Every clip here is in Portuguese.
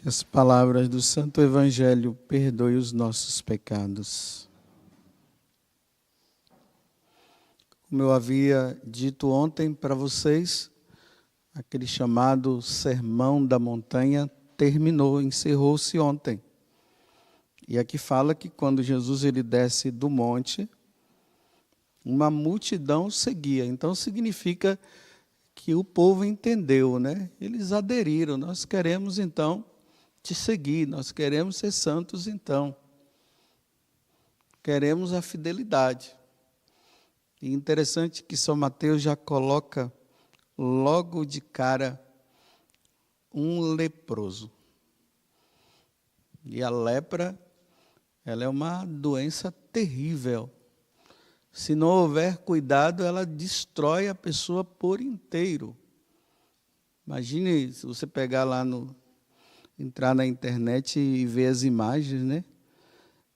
Que as palavras do Santo Evangelho perdoem os nossos pecados. Como eu havia dito ontem para vocês, aquele chamado Sermão da Montanha terminou, encerrou-se ontem. E aqui fala que quando Jesus ele desce do monte, uma multidão seguia. Então significa que o povo entendeu, né? Eles aderiram. Nós queremos então te seguir, nós queremos ser santos então. Queremos a fidelidade. E interessante que São Mateus já coloca logo de cara um leproso. E a lepra, ela é uma doença terrível. Se não houver cuidado, ela destrói a pessoa por inteiro. Imagine se você pegar lá entrar na internet e ver as imagens, né,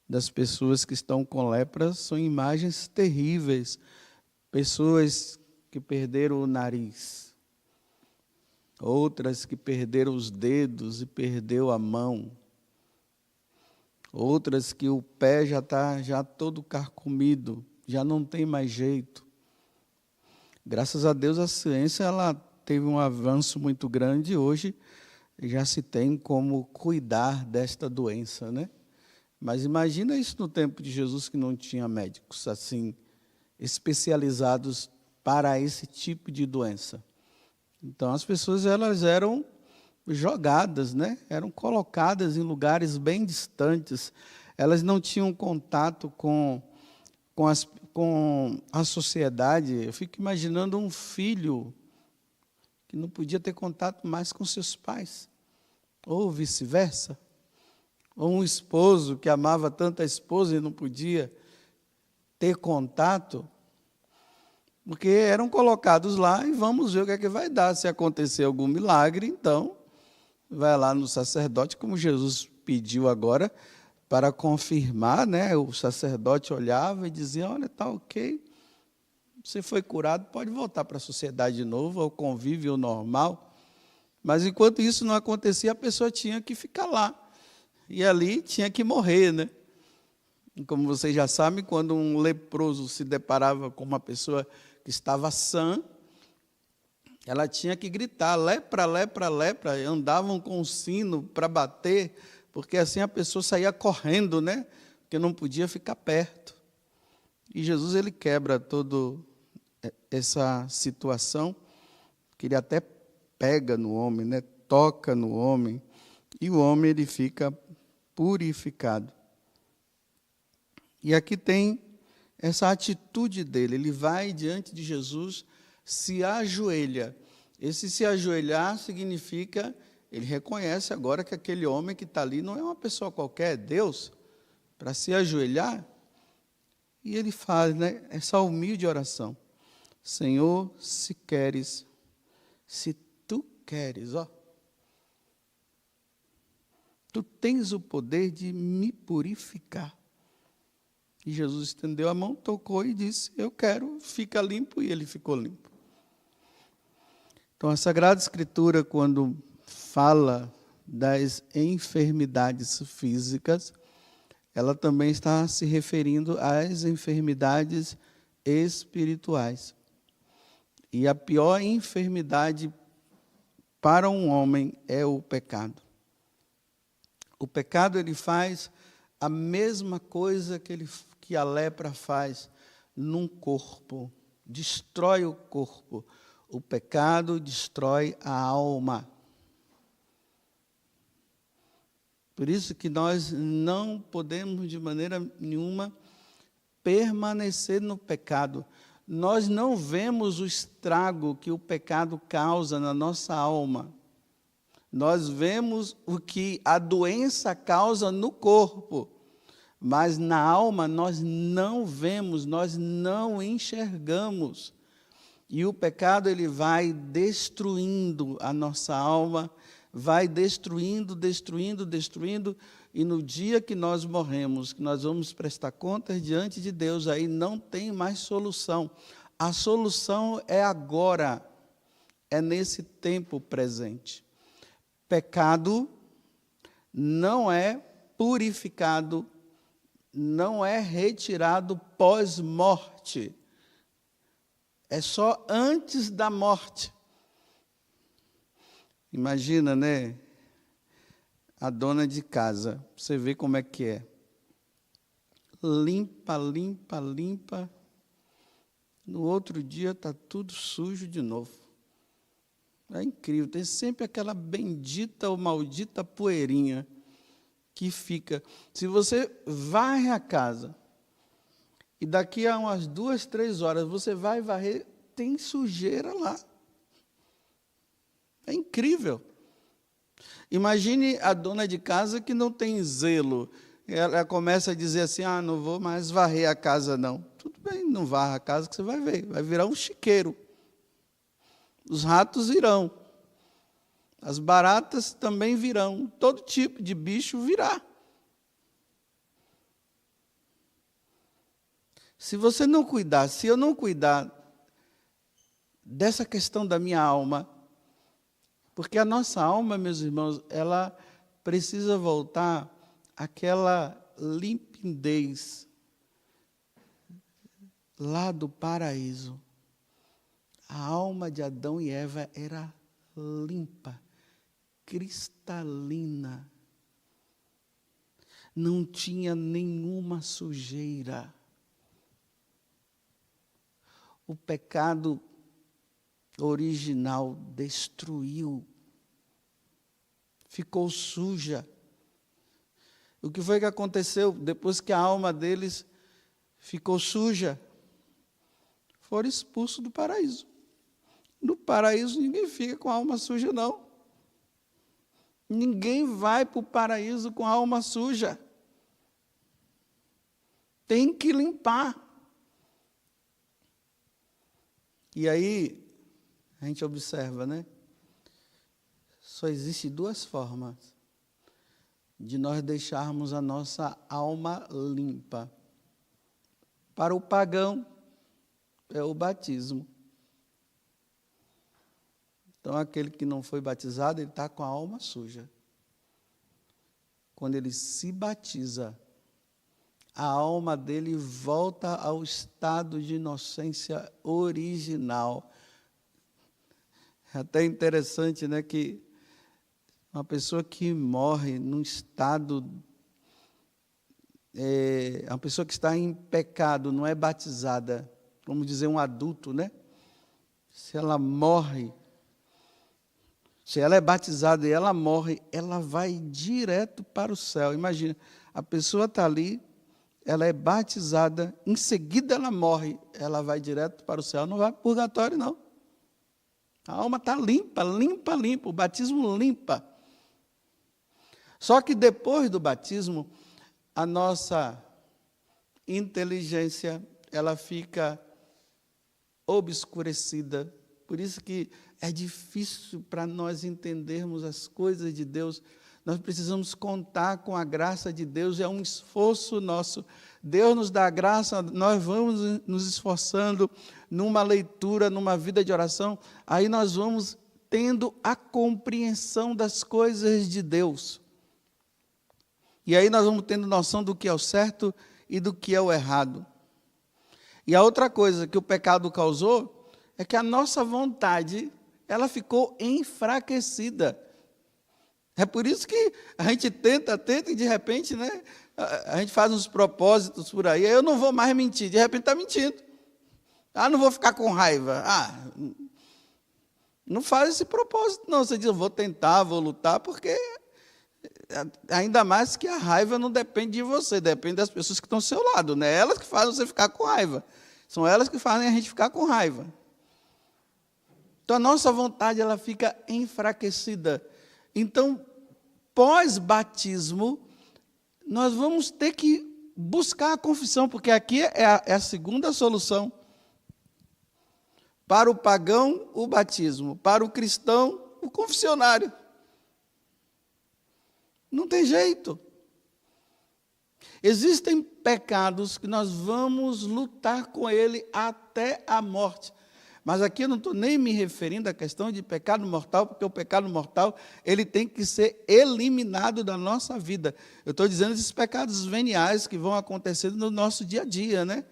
das pessoas que estão com lepra, são imagens terríveis. Pessoas que perderam o nariz, outras que perderam os dedos e perdeu a mão, outras que o pé já está todo carcomido, já não tem mais jeito. Graças a Deus a ciência ela teve um avanço muito grande. Hoje já se tem como cuidar desta doença, né? Mas imagina isso no tempo de Jesus, que não tinha médicos assim especializados para esse tipo de doença. Então as pessoas elas eram jogadas, né? Eram colocadas em lugares bem distantes. Elas não tinham contato com a sociedade. Eu fico imaginando um filho que não podia ter contato mais com seus pais, ou vice-versa, ou um esposo que amava tanto a esposa e não podia ter contato, porque eram colocados lá e vamos ver o que é que vai dar. Se acontecer algum milagre, então vai lá no sacerdote, como Jesus pediu agora, para confirmar, né? O sacerdote olhava e dizia: olha, está ok, você foi curado, pode voltar para a sociedade de novo, ao convívio normal. Mas enquanto isso não acontecia, a pessoa tinha que ficar lá. E ali tinha que morrer, né? E como vocês já sabem, quando um leproso se deparava com uma pessoa que estava sã, ela tinha que gritar: lepra, lepra, lepra. E andavam com um sino para bater, porque assim a pessoa saía correndo, né? Porque não podia ficar perto. E Jesus ele quebra toda essa situação, que ele até pega no homem, né? Toca no homem, e o homem ele fica purificado. E aqui tem essa atitude dele. Ele vai diante de Jesus, se ajoelha. Esse se ajoelhar significa, ele reconhece agora que aquele homem que está ali não é uma pessoa qualquer, é Deus, para se ajoelhar. E ele faz, né, essa humilde oração: Senhor, se queres, se tu queres, tu tens o poder de me purificar. E Jesus estendeu a mão, tocou e disse: eu quero, fica limpo. E ele ficou limpo. Então a Sagrada Escritura, quando fala das enfermidades físicas, ela também está se referindo às enfermidades espirituais. E a pior enfermidade para um homem é o pecado. O pecado ele faz a mesma coisa que a lepra faz num corpo, destrói o corpo. O pecado destrói a alma. Por isso que nós não podemos de maneira nenhuma permanecer no pecado. Nós não vemos o estrago que o pecado causa na nossa alma. Nós vemos o que a doença causa no corpo, mas na alma nós não vemos, nós não enxergamos. E o pecado ele vai destruindo a nossa alma, vai destruindo, e no dia que nós morremos, que nós vamos prestar contas diante de Deus, aí não tem mais solução. A solução é agora, é nesse tempo presente. Pecado não é purificado, não é retirado pós-morte. É só antes da morte. Imagina, né? A dona de casa, você vê como é que é. Limpa, limpa, limpa. No outro dia está tudo sujo de novo. É incrível, tem sempre aquela bendita ou maldita poeirinha que fica. Se você varre a casa, e daqui a umas 2, 3 horas você vai varrer, tem sujeira lá. É incrível. Imagine a dona de casa que não tem zelo. Ela começa a dizer assim, não vou mais varrer a casa, não. Tudo bem, não varra a casa que você vai ver. Vai virar um chiqueiro. Os ratos virão. As baratas também virão. Todo tipo de bicho virá. Se você não cuidar, se eu não cuidar dessa questão da minha alma, porque a nossa alma, meus irmãos, ela precisa voltar àquela limpidez lá do paraíso. A alma de Adão e Eva era limpa, cristalina. Não tinha nenhuma sujeira. O pecado original destruiu, ficou suja. O que foi que aconteceu depois que a alma deles ficou suja? Foram expulsos do paraíso. No paraíso ninguém fica com a alma suja, não. Ninguém vai para o paraíso com a alma suja. Tem que limpar. E aí, a gente observa, né? Só existe 2 formas de nós deixarmos a nossa alma limpa. Para o pagão, é o batismo. Então, aquele que não foi batizado, ele está com a alma suja. Quando ele se batiza, a alma dele volta ao estado de inocência original. É até interessante, né, que uma pessoa que morre num estado, uma pessoa que está em pecado, não é batizada, vamos dizer um adulto, né? Se ela morre, se ela é batizada e ela morre, ela vai direto para o céu. Imagina, a pessoa está ali, ela é batizada, em seguida ela morre, ela vai direto para o céu, não vai para o purgatório, não. A alma está limpa, limpa, limpa, o batismo limpa. Só que depois do batismo, a nossa inteligência, ela fica obscurecida. Por isso que é difícil para nós entendermos as coisas de Deus. Nós precisamos contar com a graça de Deus, é um esforço nosso. Deus nos dá a graça, nós vamos nos esforçando numa leitura, numa vida de oração, aí nós vamos tendo a compreensão das coisas de Deus. E aí nós vamos tendo noção do que é o certo e do que é o errado. E a outra coisa que o pecado causou é que a nossa vontade, ela ficou enfraquecida. É por isso que a gente tenta e de repente, né, a gente faz uns propósitos por aí, eu não vou mais mentir, de repente está mentindo. Não vou ficar com raiva. Não faz esse propósito, não. Você diz, eu vou tentar, vou lutar, porque ainda mais que a raiva não depende de você, depende das pessoas que estão ao seu lado, né? Elas que fazem você ficar com raiva. São elas que fazem a gente ficar com raiva. Então, a nossa vontade, ela fica enfraquecida. Então, pós-batismo, nós vamos ter que buscar a confissão, porque aqui é a segunda solução. Para o pagão, o batismo. Para o cristão, o confessionário. Não tem jeito. Existem pecados que nós vamos lutar com ele até a morte. Mas aqui eu não estou nem me referindo à questão de pecado mortal, porque o pecado mortal ele tem que ser eliminado da nossa vida. Eu estou dizendo esses pecados veniais que vão acontecendo no nosso dia a dia, né?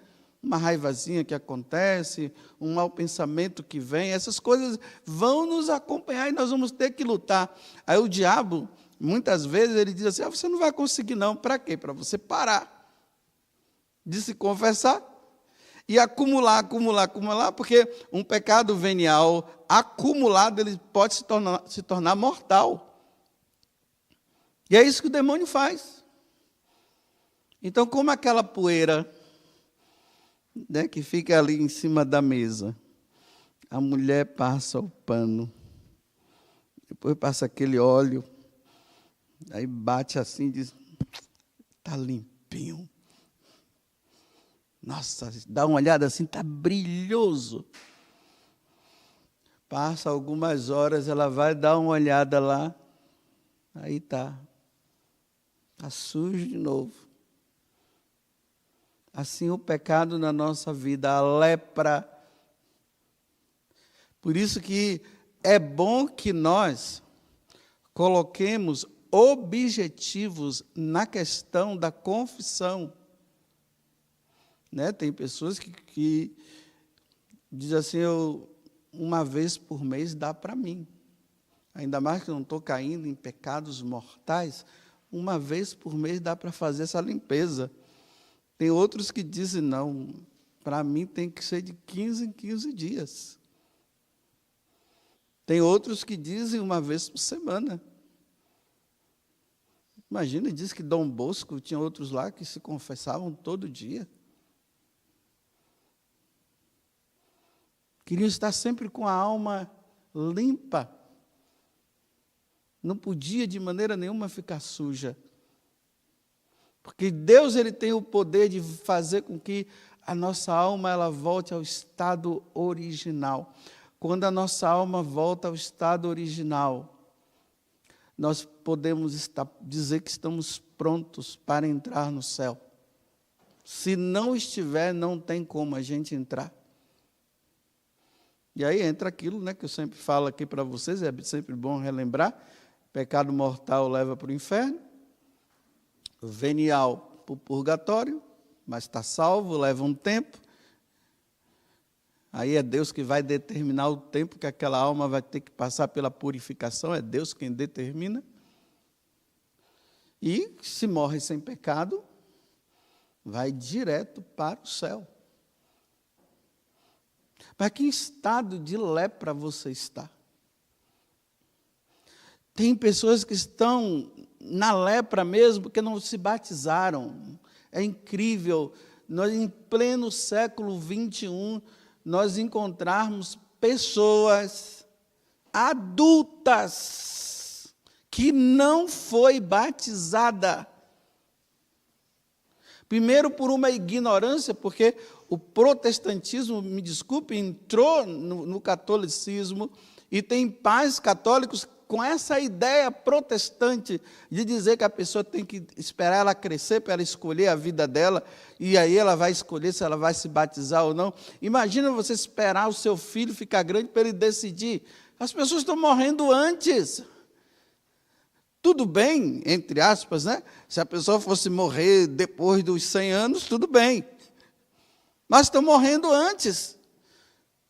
Uma raivazinha que acontece, um mau pensamento que vem, essas coisas vão nos acompanhar e nós vamos ter que lutar. Aí o diabo, muitas vezes, ele diz assim, você não vai conseguir não. Para quê? Para você parar de se confessar e acumular, porque um pecado venial acumulado, ele pode se tornar mortal. E é isso que o demônio faz. Então, como aquela poeira, né, que fica ali em cima da mesa, a mulher passa o pano, depois passa aquele óleo, aí bate assim e diz, está limpinho. Nossa, dá uma olhada assim, está brilhoso. Passa algumas horas, ela vai dar uma olhada lá, aí está sujo de novo. Assim o pecado na nossa vida, a lepra. Por isso que é bom que nós coloquemos objetivos na questão da confissão. Né? Tem pessoas que dizem assim, uma vez por mês dá para mim. Ainda mais que eu não estou caindo em pecados mortais, uma vez por mês dá para fazer essa limpeza. Tem outros que dizem, não, para mim tem que ser de 15 em 15 dias. Tem outros que dizem uma vez por semana. Imagina, diz que Dom Bosco, tinha outros lá que se confessavam todo dia. Queriam estar sempre com a alma limpa. Não podia de maneira nenhuma ficar suja. Porque Deus ele tem o poder de fazer com que a nossa alma ela volte ao estado original. Quando a nossa alma volta ao estado original, nós podemos dizer que estamos prontos para entrar no céu. Se não estiver, não tem como a gente entrar. E aí entra aquilo, né, que eu sempre falo aqui para vocês, é sempre bom relembrar, pecado mortal leva para o inferno, venial para o purgatório, mas está salvo, leva um tempo. Aí é Deus que vai determinar o tempo que aquela alma vai ter que passar pela purificação, é Deus quem determina. E se morre sem pecado, vai direto para o céu. Mas que estado de lepra você está? Tem pessoas que estão na lepra mesmo, porque não se batizaram. É incrível, nós em pleno século XXI, nós encontrarmos pessoas adultas que não foi batizada. Primeiro por uma ignorância, porque o protestantismo, me desculpe, entrou no catolicismo e tem pais católicos com essa ideia protestante de dizer que a pessoa tem que esperar ela crescer para ela escolher a vida dela e aí ela vai escolher se ela vai se batizar ou não. Imagina você esperar o seu filho ficar grande para ele decidir. As pessoas estão morrendo antes. Tudo bem, entre aspas, né? Se a pessoa fosse morrer depois dos 100 anos, tudo bem. Mas estão morrendo antes.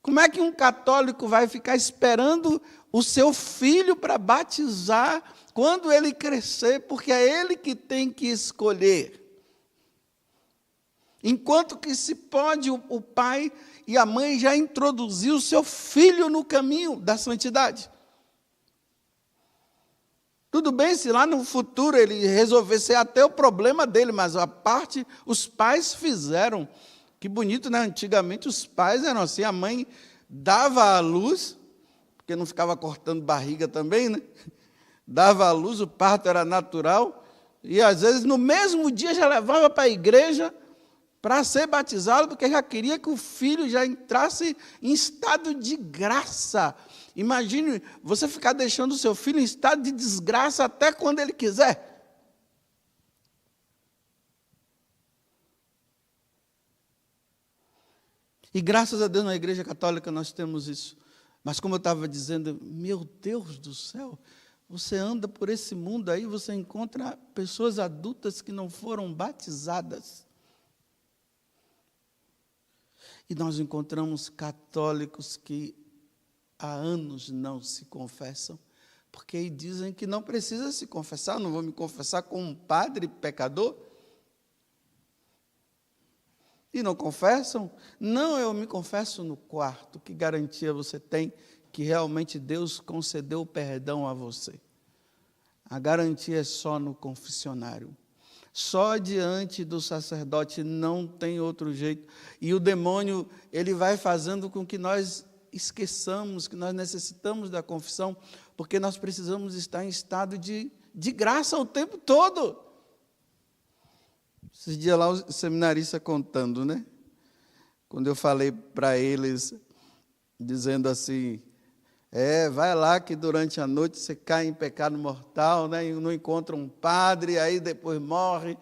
Como é que um católico vai ficar esperando o seu filho para batizar quando ele crescer? Porque é ele que tem que escolher. Enquanto que se pode o pai e a mãe já introduzir o seu filho no caminho da santidade. Tudo bem se lá no futuro ele resolver ser até o problema dele, mas a parte os pais fizeram. Que bonito, né? Antigamente os pais eram assim, a mãe dava à luz, porque não ficava cortando barriga também, né? Dava à luz, o parto era natural, e às vezes no mesmo dia já levava para a igreja para ser batizado, porque já queria que o filho já entrasse em estado de graça. Imagine você ficar deixando o seu filho em estado de desgraça até quando ele quiser. E graças a Deus na Igreja Católica nós temos isso. Mas como eu estava dizendo, meu Deus do céu, você anda por esse mundo aí, você encontra pessoas adultas que não foram batizadas. E nós encontramos católicos que há anos não se confessam, porque dizem que não precisa se confessar, não vou me confessar com um padre pecador. E não confessam? Não, eu me confesso no quarto. Que garantia você tem que realmente Deus concedeu o perdão a você? A garantia é só no confessionário. Só diante do sacerdote, não tem outro jeito. E o demônio, ele vai fazendo com que nós esqueçamos que nós necessitamos da confissão, porque nós precisamos estar em estado de graça o tempo todo. Esses dias lá o seminarista contando, né? Quando eu falei para eles, dizendo assim, vai lá que durante a noite você cai em pecado mortal, né? E não encontra um padre, aí depois morre,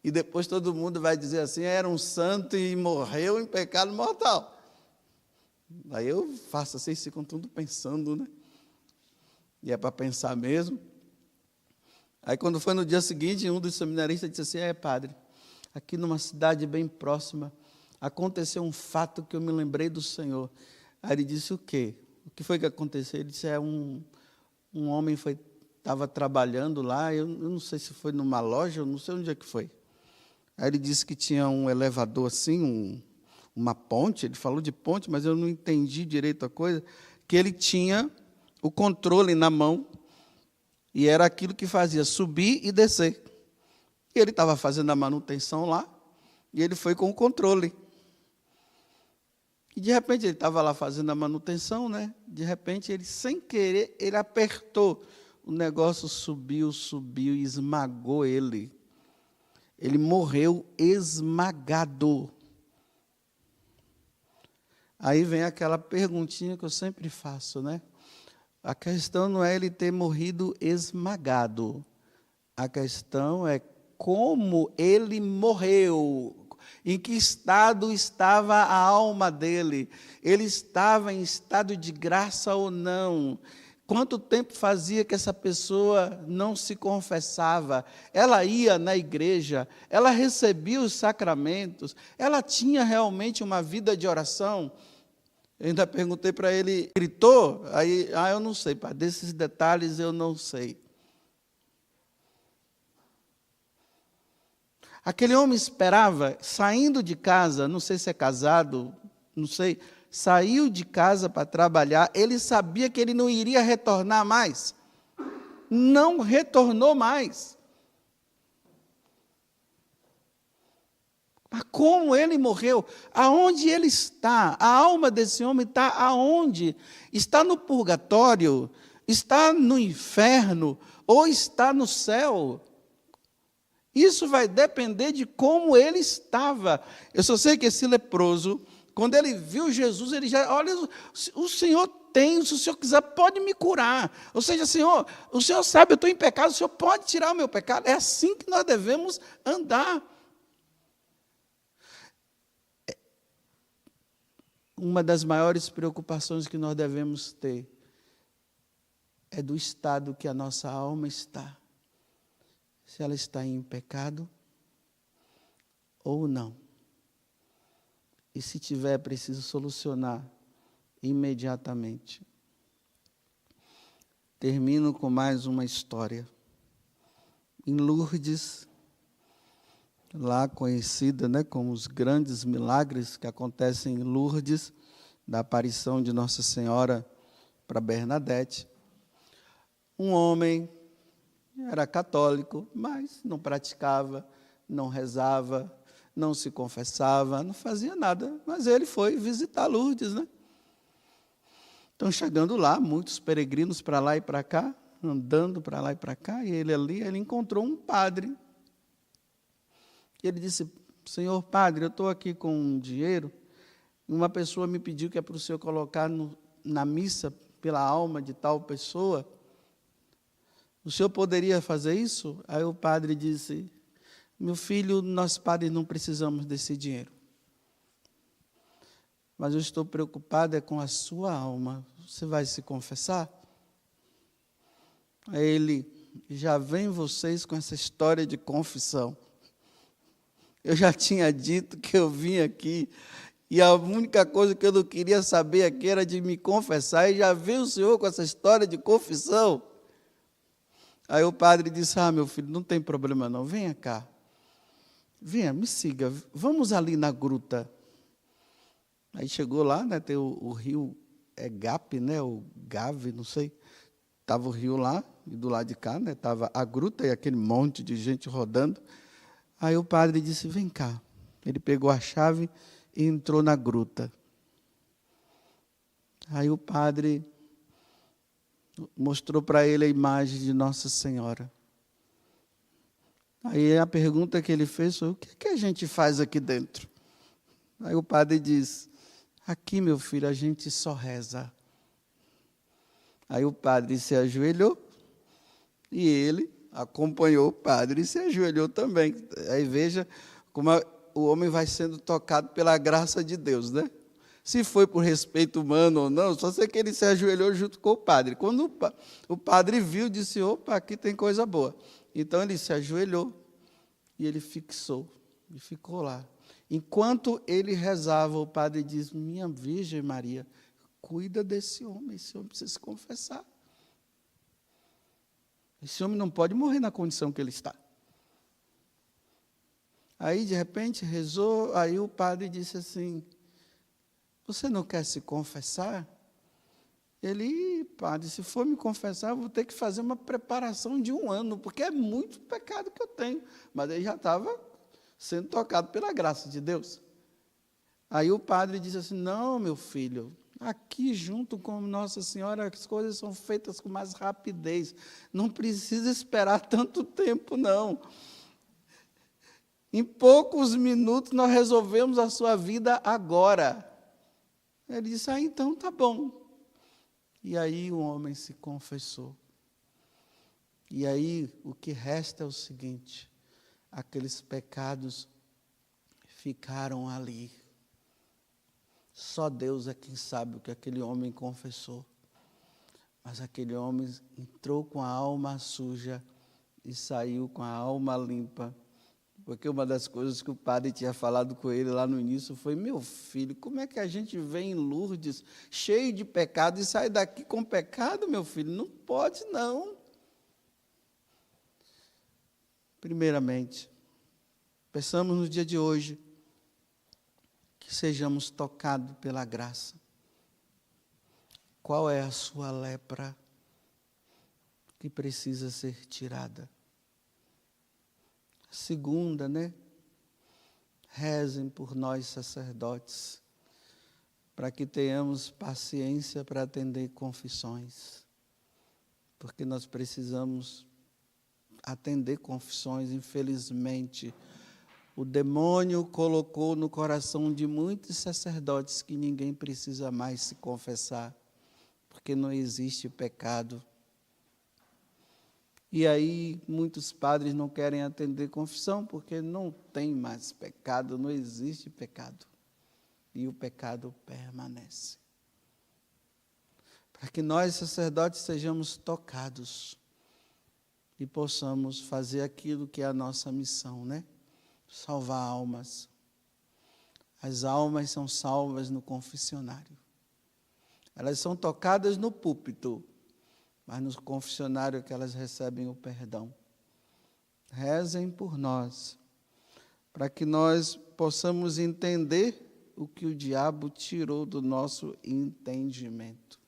e depois todo mundo vai dizer assim, era um santo e morreu em pecado mortal. Aí eu faço assim, ficam tudo pensando, né? E é para pensar mesmo. Aí quando foi no dia seguinte, um dos seminaristas disse assim, padre, aqui numa cidade bem próxima, aconteceu um fato que eu me lembrei do Senhor. Aí ele disse, o quê? O que foi que aconteceu? Ele disse, um homem estava trabalhando lá, eu não sei se foi numa loja, eu não sei onde é que foi. Aí ele disse que tinha um elevador assim, uma ponte, ele falou de ponte, mas eu não entendi direito a coisa, que ele tinha o controle na mão, e era aquilo que fazia subir e descer. E ele estava fazendo a manutenção lá, e ele foi com o controle. E de repente ele estava lá fazendo a manutenção, né? De repente ele, sem querer, ele apertou. O negócio subiu e esmagou ele. Ele morreu esmagado. Aí vem aquela perguntinha que eu sempre faço, né? A questão não é ele ter morrido esmagado. A questão é como ele morreu, em que estado estava a alma dele, ele estava em estado de graça ou não, quanto tempo fazia que essa pessoa não se confessava, ela ia na igreja, ela recebia os sacramentos, ela tinha realmente uma vida de oração. Eu ainda perguntei para ele, gritou? Aí, eu não sei, pai, desses detalhes eu não sei. Aquele homem esperava, saindo de casa, não sei se é casado, não sei, saiu de casa para trabalhar, ele sabia que ele não iria retornar mais. Não retornou mais. Mas como ele morreu? Aonde ele está? A alma desse homem está aonde? Está no purgatório? Está no inferno? Ou está no céu? Isso vai depender de como ele estava. Eu só sei que esse leproso, quando ele viu Jesus, ele já, olha, o Senhor tem, se o Senhor quiser, pode me curar. Ou seja, Senhor, o Senhor sabe, eu estou em pecado, o Senhor pode tirar o meu pecado. É assim que nós devemos andar. Uma das maiores preocupações que nós devemos ter é do estado que a nossa alma está. Se ela está em pecado ou não. E se tiver, é preciso solucionar imediatamente. Termino com mais uma história. Em Lourdes, lá conhecida, né, como os grandes milagres que acontecem em Lourdes, da aparição de Nossa Senhora para Bernadette, um homem era católico, mas não praticava, não rezava, não se confessava, não fazia nada. Mas ele foi visitar Lourdes, né? Então, chegando lá, muitos peregrinos para lá e para cá, andando para lá e para cá, e ele ali, ele encontrou um padre. E ele disse, Senhor padre, eu estou aqui com um dinheiro, e uma pessoa me pediu que é para o senhor colocar na missa pela alma de tal pessoa. O senhor poderia fazer isso? Aí o padre disse, meu filho, nós padres não precisamos desse dinheiro. mas eu estou preocupado com a sua alma. Você vai se confessar? Aí ele, já vem vocês com essa história de confissão. Eu já tinha dito que eu vim aqui e a única coisa que eu não queria saber aqui era de me confessar, e já veio o senhor com essa história de confissão. Aí o padre disse, meu filho, não tem problema não, venha cá. Venha, me siga, vamos ali na gruta. Aí chegou lá, né, tem o rio Gap, né, o Gave, não sei. Estava o rio lá, e do lado de cá, né, estava a gruta e aquele monte de gente rodando. Aí o padre disse, vem cá. Ele pegou a chave e entrou na gruta. Aí o padre mostrou para ele a imagem de Nossa Senhora. Aí a pergunta que ele fez foi, o que a gente faz aqui dentro? Aí o padre disse, aqui, meu filho, a gente só reza. Aí o padre se ajoelhou e ele acompanhou o padre e se ajoelhou também. Aí veja como o homem vai sendo tocado pela graça de Deus, né? Se foi por respeito humano ou não, só sei que ele se ajoelhou junto com o padre. Quando o padre viu, disse, opa, aqui tem coisa boa. Então ele se ajoelhou e ele fixou, e ficou lá. Enquanto ele rezava, o padre disse, minha Virgem Maria, cuida desse homem, esse homem precisa se confessar. Esse homem não pode morrer na condição que ele está. Aí, de repente, rezou, aí o padre disse assim, você não quer se confessar? Ele, padre, se for me confessar, eu vou ter que fazer uma preparação de 1 ano, porque é muito pecado que eu tenho. Mas ele já estava sendo tocado pela graça de Deus. Aí o padre disse assim, não, meu filho, aqui junto com Nossa Senhora as coisas são feitas com mais rapidez. Não precisa esperar tanto tempo, não. Em poucos minutos nós resolvemos a sua vida agora. Ele disse, então tá bom. E aí o homem se confessou. E aí o que resta é o seguinte, aqueles pecados ficaram ali. Só Deus é quem sabe o que aquele homem confessou. Mas aquele homem entrou com a alma suja e saiu com a alma limpa. Porque uma das coisas que o padre tinha falado com ele lá no início foi, meu filho, como é que a gente vem em Lourdes cheio de pecado e sai daqui com pecado, meu filho? Não pode, não. Primeiramente, pensamos no dia de hoje, que sejamos tocados pela graça. Qual é a sua lepra que precisa ser tirada? Segunda, rezem por nós sacerdotes, para que tenhamos paciência para atender confissões, porque nós precisamos atender confissões. Infelizmente, o demônio colocou no coração de muitos sacerdotes que ninguém precisa mais se confessar, porque não existe pecado. E aí, muitos padres não querem atender confissão, porque não tem mais pecado, não existe pecado. E o pecado permanece. Para que nós, sacerdotes, sejamos tocados e possamos fazer aquilo que é a nossa missão, salvar almas. As almas são salvas no confessionário. Elas são tocadas no púlpito, mas no confessionário é que elas recebem o perdão. Rezem por nós, para que nós possamos entender o que o diabo tirou do nosso entendimento.